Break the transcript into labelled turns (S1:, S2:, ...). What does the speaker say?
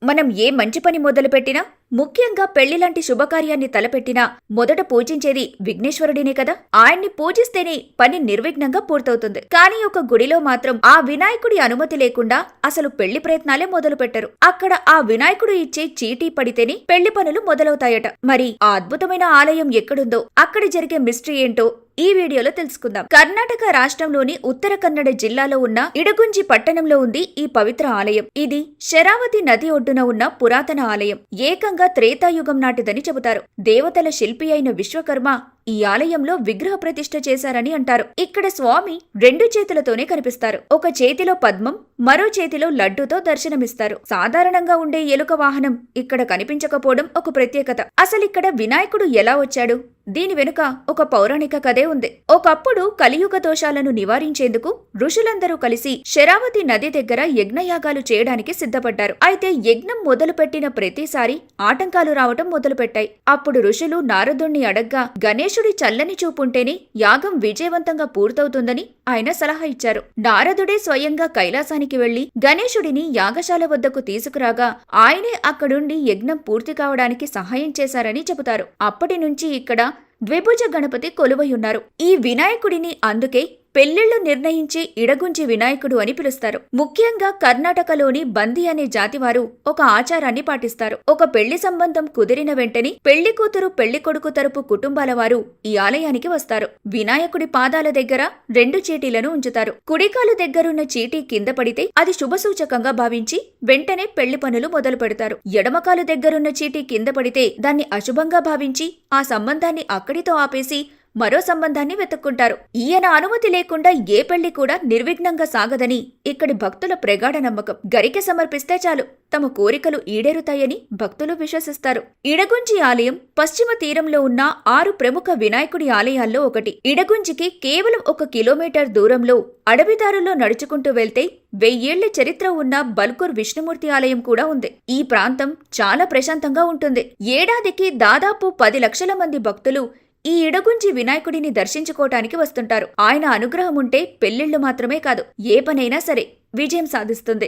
S1: మనం ఏ మంచి పని మొదలుపెట్టినా, ముఖ్యంగా పెళ్లిలాంటి శుభకార్యాన్ని తలపెట్టినా మొదట పూజించేది విఘ్నేశ్వరుడినే కదా. ఆయన్ని పూజిస్తేనే పని నిర్విఘ్నంగా పూర్తవుతుంది. కానీ ఒక గుడిలో మాత్రం ఆ వినాయకుడి అనుమతి లేకుండా అసలు పెళ్లి ప్రయత్నాలే మొదలు పెట్టరు. అక్కడ ఆ వినాయకుడు ఇచ్చే చీటీ పడితేనే పెళ్లి పనులు మొదలవుతాయట. మరి ఆ అద్భుతమైన ఆలయం ఎక్కడుందో, అక్కడ జరిగే మిస్టరీ ఏంటో ఈ వీడియోలో తెలుసుకుందాం. కర్ణాటక రాష్ట్రంలోని ఉత్తర కన్నడ జిల్లాలో ఉన్న ఇడగుంజి పట్టణంలో ఉంది ఈ పవిత్ర ఆలయం. ఇది శరావతి నది ఒడ్డున ఉన్న పురాతన ఆలయం. ఏకంగా త్రేతాయుగం నాటిదని చెబుతారు. దేవతల శిల్పి అయిన విశ్వకర్మ ఈ ఆలయంలో విగ్రహ ప్రతిష్ఠ చేశారని అంటారు. ఇక్కడ స్వామి 2 చేతులతోనే కనిపిస్తారు. ఒక చేతిలో పద్మం, మరో చేతిలో లడ్డుతో దర్శనమిస్తారు. సాధారణంగా ఉండే ఎలుక వాహనం ఇక్కడ కనిపించకపోవడం ఒక ప్రత్యేకత. అసలిక్కడ వినాయకుడు ఎలా వచ్చాడు? దీని వెనుక ఒక పౌరాణిక కథే ఉంది. ఒకప్పుడు కలియుగ దోషాలను నివారించేందుకు ఋషులందరూ కలిసి శరావతి నది దగ్గర యజ్ఞయాగాలు చేయడానికి సిద్ధపడ్డారు. అయితే యజ్ఞం మొదలుపెట్టిన ప్రతిసారి ఆటంకాలు రావటం మొదలుపెట్టాయి. అప్పుడు ఋషులు నారదుణ్ణి అడగ్గా గణేశుడి చల్లని చూపుంటేనే యాగం విజయవంతంగా పూర్తవుతుందని ఆయన సలహా ఇచ్చారు. నారదుడే స్వయంగా కైలాసానికి వెళ్లి గణేశుడిని యాగశాల వద్దకు తీసుకురాగా ఆయనే అక్కడుండి యజ్ఞం పూర్తి కావడానికి సహాయం చేశారని చెబుతారు. అప్పటి నుంచి ఇక్కడ ద్విభుజ గణపతి కొలువయున్నారు. ఈ వినాయకుడిని అందుకే పెళ్లిళ్లు నిర్ణయించే ఇడగుంజి వినాయకుడు అని పిలుస్తారు. ముఖ్యంగా కర్ణాటకలోని బంది అనే జాతివారు ఒక ఆచారాన్ని పాటిస్తారు. ఒక పెళ్లి సంబంధం కుదిరిన వెంటనే పెళ్లి కూతురు పెళ్లి కొడుకు తరపు కుటుంబాల వారు ఈ ఆలయానికి వస్తారు. వినాయకుడి పాదాల దగ్గర 2 చీటీలను ఉంచుతారు. కుడికాలు దగ్గరున్న చీటీ కింద పడితే అది శుభసూచకంగా భావించి వెంటనే పెళ్లి పనులు మొదలు పెడతారు. ఎడమకాలు దగ్గరున్న చీటీ కింద పడితే దాన్ని అశుభంగా భావించి ఆ సంబంధాన్ని అక్కడితో ఆపేసి మరో సంబంధాన్ని వెతుక్కుంటారు. ఈయన అనుమతి లేకుండా ఏ పెళ్లి కూడా నిర్విఘ్నంగా సాగదని ఇక్కడి భక్తుల ప్రగాఢ నమ్మకం. గరికె సమర్పిస్తే చాలు తమ కోరికలు ఈడేరుతాయని భక్తులు విశ్వసిస్తారు. ఇడగుంజి ఆలయం పశ్చిమ తీరంలో ఉన్న 6 ప్రముఖ వినాయకుడి ఆలయాల్లో ఒకటి. ఇడగుంజికి కేవలం 1 కిలోమీటర్ దూరంలో అడవిదారుల్లో నడుచుకుంటూ వెళ్తే 1000 ఏళ్ల చరిత్ర ఉన్న బల్కూర్ విష్ణుమూర్తి ఆలయం కూడా ఉంది. ఈ ప్రాంతం చాలా ప్రశాంతంగా ఉంటుంది. ఏడాదికి దాదాపు 10 లక్షల మంది భక్తులు ఈ ఇడగుంజి వినాయకుడిని దర్శించుకోవటానికి వస్తుంటారు. ఆయన అనుగ్రహం ఉంటే పెళ్లిళ్లు మాత్రమే కాదు, ఏ పనైనా సరే విజయం సాధిస్తుంది.